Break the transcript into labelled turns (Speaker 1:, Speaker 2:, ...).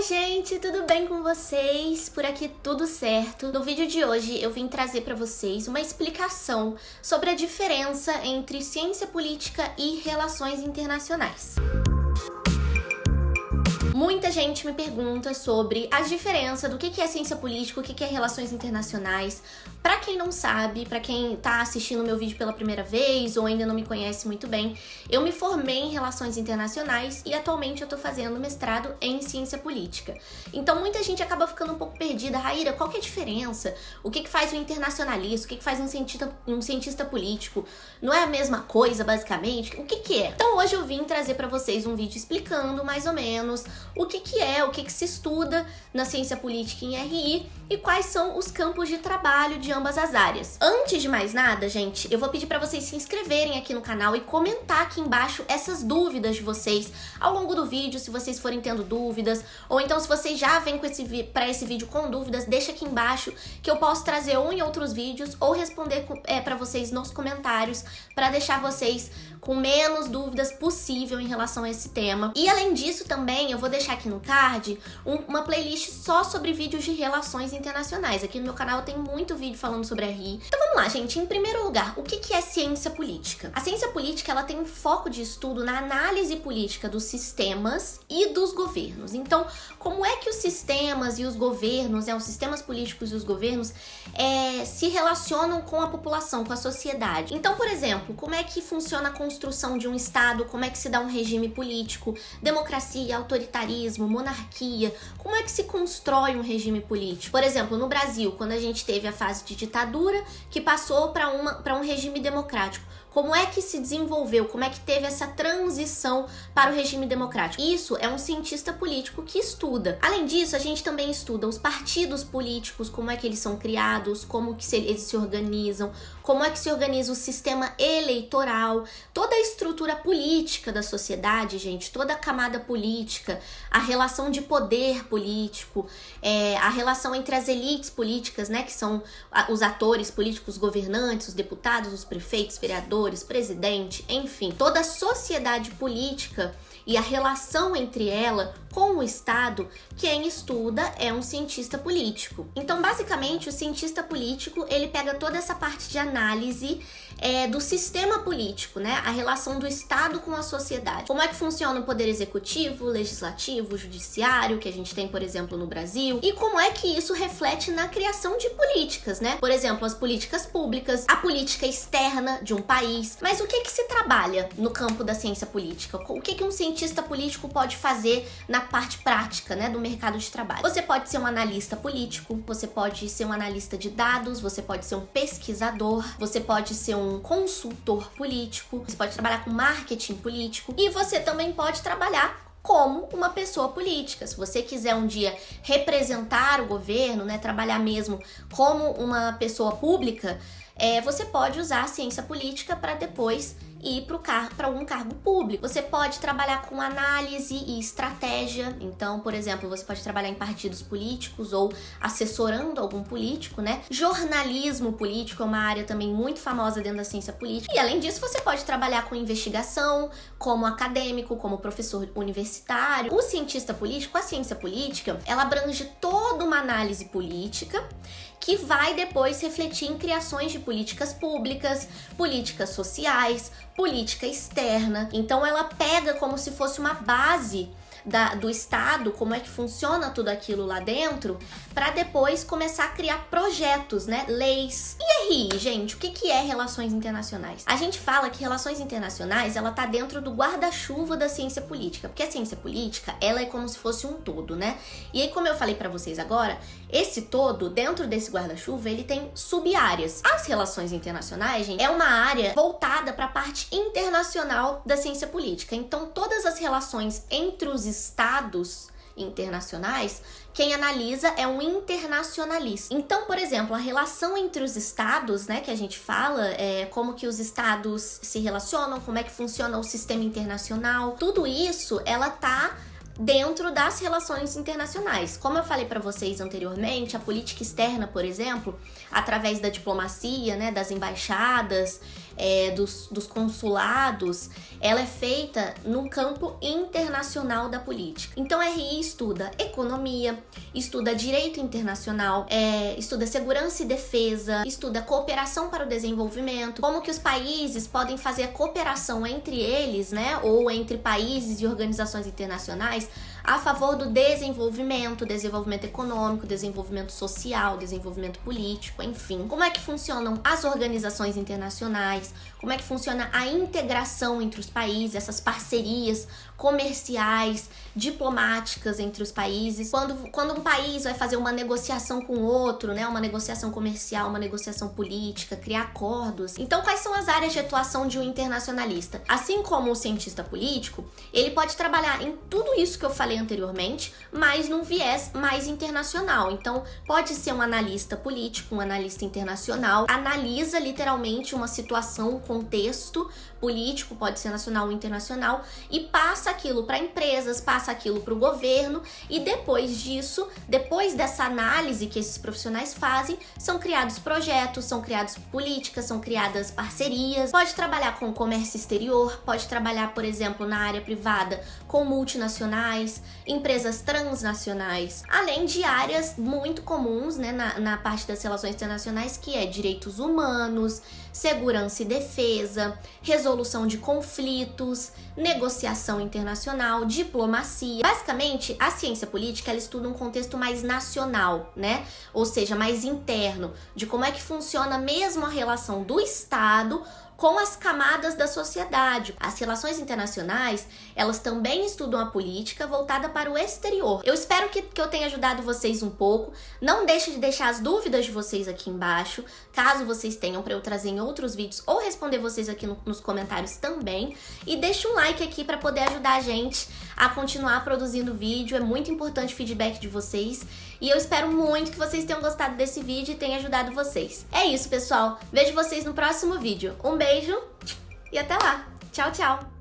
Speaker 1: gente, tudo bem com vocês? Por aqui tudo certo. No vídeo de hoje eu vim trazer para vocês uma explicação sobre a diferença entre ciência política e relações internacionais. Muita gente me pergunta sobre a diferença do que é ciência política, o que é relações internacionais. Pra quem não sabe, pra quem tá assistindo meu vídeo pela primeira vez ou ainda não me conhece muito bem, eu me formei em relações internacionais e atualmente eu tô fazendo mestrado em ciência política. Então muita gente acaba ficando um pouco perdida. Raíra, qual que é a diferença? O que faz um internacionalista? O que faz um cientista político? Não é a mesma coisa, basicamente? O que é? Então hoje eu vim trazer pra vocês um vídeo explicando mais ou menos o que se estuda na ciência política em RI e quais são os campos de trabalho de ambas as áreas. Antes de mais nada, gente, eu vou pedir para vocês se inscreverem aqui no canal e comentar aqui embaixo essas dúvidas de vocês ao longo do vídeo, se vocês forem tendo dúvidas, ou então se vocês já vêm com esse vídeo com dúvidas, deixa aqui embaixo que eu posso trazer ou em outros vídeos ou responder para vocês nos comentários para deixar vocês com menos dúvidas possível em relação a esse tema. E além disso também, eu vou deixar aqui no card uma playlist só sobre vídeos de relações internacionais. Aqui no meu canal tem muito vídeo falando sobre RI. Então vamos lá, gente. Em primeiro lugar, o que é ciência política? A ciência política, ela tem um foco de estudo na análise política dos sistemas e dos governos. Então, como é que os sistemas e os governos, os sistemas políticos e os governos se relacionam com a população, com a sociedade? Então, por exemplo, como é que funciona a construção de um Estado, como é que se dá um regime político, democracia, autoritarismo, monarquia, como é que se constrói um regime político? Por exemplo, no Brasil, quando a gente teve a fase de ditadura, que passou para um regime democrático, como é que se desenvolveu, como é que teve essa transição para o regime democrático? Isso é um cientista político que estuda. Além disso, a gente também estuda os partidos políticos, como é que eles são criados, como que eles se organizam, como é que se organiza o sistema eleitoral, toda a estrutura política da sociedade, gente, toda a camada política, a relação de poder político, a relação entre as elites políticas, né, que são os atores políticos, os governantes, os deputados, os prefeitos, vereadores, presidente, enfim, toda a sociedade política e a relação entre ela com o Estado, quem estuda é um cientista político. Então, basicamente, o cientista político, ele pega toda essa parte de análise do sistema político, né? A relação do Estado com a sociedade. Como é que funciona o poder executivo, legislativo, judiciário, que a gente tem, por exemplo, no Brasil, e como é que isso reflete na criação de políticas, né? Por exemplo, as políticas públicas, a política externa de um país. Mas o que se trabalha no campo da ciência política? O que um cientista político pode fazer na parte prática, né, do mercado de trabalho? Você pode ser um analista político, você pode ser um analista de dados, você pode ser um pesquisador, você pode ser um consultor político, você pode trabalhar com marketing político e você também pode trabalhar como uma pessoa política. Se você quiser um dia representar o governo, né, trabalhar mesmo como uma pessoa pública, você pode usar a ciência política para depois ir para algum cargo público. Você pode trabalhar com análise e estratégia. Então, por exemplo, você pode trabalhar em partidos políticos ou assessorando algum político, né? Jornalismo político é uma área também muito famosa dentro da ciência política. E além disso, você pode trabalhar com investigação, como acadêmico, como professor universitário. O cientista político, a ciência política, ela abrange toda uma análise política que vai depois refletir em criações de políticas públicas, políticas sociais, política externa. Então ela pega como se fosse uma base do Estado, como é que funciona tudo aquilo lá dentro, para depois começar a criar projetos, né, leis. E RI, gente, o que é relações internacionais? A gente fala que relações internacionais, ela tá dentro do guarda-chuva da ciência política, porque a ciência política, ela é como se fosse um todo, né? E aí, como eu falei para vocês agora, esse todo, dentro desse guarda-chuva, ele tem sub-áreas. As relações internacionais, gente, é uma área voltada para a parte internacional da ciência política. Então, todas as relações entre os estados internacionais, quem analisa é um internacionalista. Então, por exemplo, a relação entre os estados, né, que a gente fala, como que os estados se relacionam, como é que funciona o sistema internacional, tudo isso, ela tá dentro das relações internacionais. Como eu falei para vocês anteriormente, a política externa, por exemplo, através da diplomacia, né, das embaixadas, dos consulados, ela é feita no campo internacional da política. Então a RI estuda economia, estuda direito internacional, estuda segurança e defesa, estuda cooperação para o desenvolvimento, como que os países podem fazer a cooperação entre eles, né, ou entre países e organizações internacionais a favor do desenvolvimento econômico, desenvolvimento social, desenvolvimento político, enfim. Como é que funcionam as organizações internacionais, como é que funciona a integração entre os países, essas parcerias comerciais, diplomáticas entre os países. Quando um país vai fazer uma negociação com outro, né, uma negociação comercial, uma negociação política, criar acordos. Então, quais são as áreas de atuação de um internacionalista? Assim como o cientista político, ele pode trabalhar em tudo isso que eu falei anteriormente, mas num viés mais internacional. Então, pode ser um analista político, um analista internacional, analisa literalmente uma situação, um contexto político, pode ser nacional ou internacional, e passa aquilo para empresas, passa aquilo para o governo, e depois disso, depois dessa análise que esses profissionais fazem, são criados projetos, são criadas políticas, são criadas parcerias. Pode trabalhar com comércio exterior, pode trabalhar, por exemplo, na área privada com multinacionais, empresas transnacionais, além de áreas muito comuns, né, na parte das relações internacionais, que é direitos humanos, segurança e defesa, resolução de conflitos, negociação internacional, diplomacia. Basicamente, a ciência política, ela estuda um contexto mais nacional, né? Ou seja, mais interno, de como é que funciona mesmo a relação do Estado com as camadas da sociedade. As relações internacionais, elas também estudam a política voltada para o exterior. Eu espero que eu tenha ajudado vocês um pouco. Não deixe de deixar as dúvidas de vocês aqui embaixo, caso vocês tenham, para eu trazer em outros vídeos ou responder vocês aqui nos comentários também. E deixa um like aqui para poder ajudar a gente a continuar produzindo vídeo. É muito importante o feedback de vocês. E eu espero muito que vocês tenham gostado desse vídeo e tenha ajudado vocês. É isso, pessoal. Vejo vocês no próximo vídeo. Um beijo e até lá. Tchau, tchau.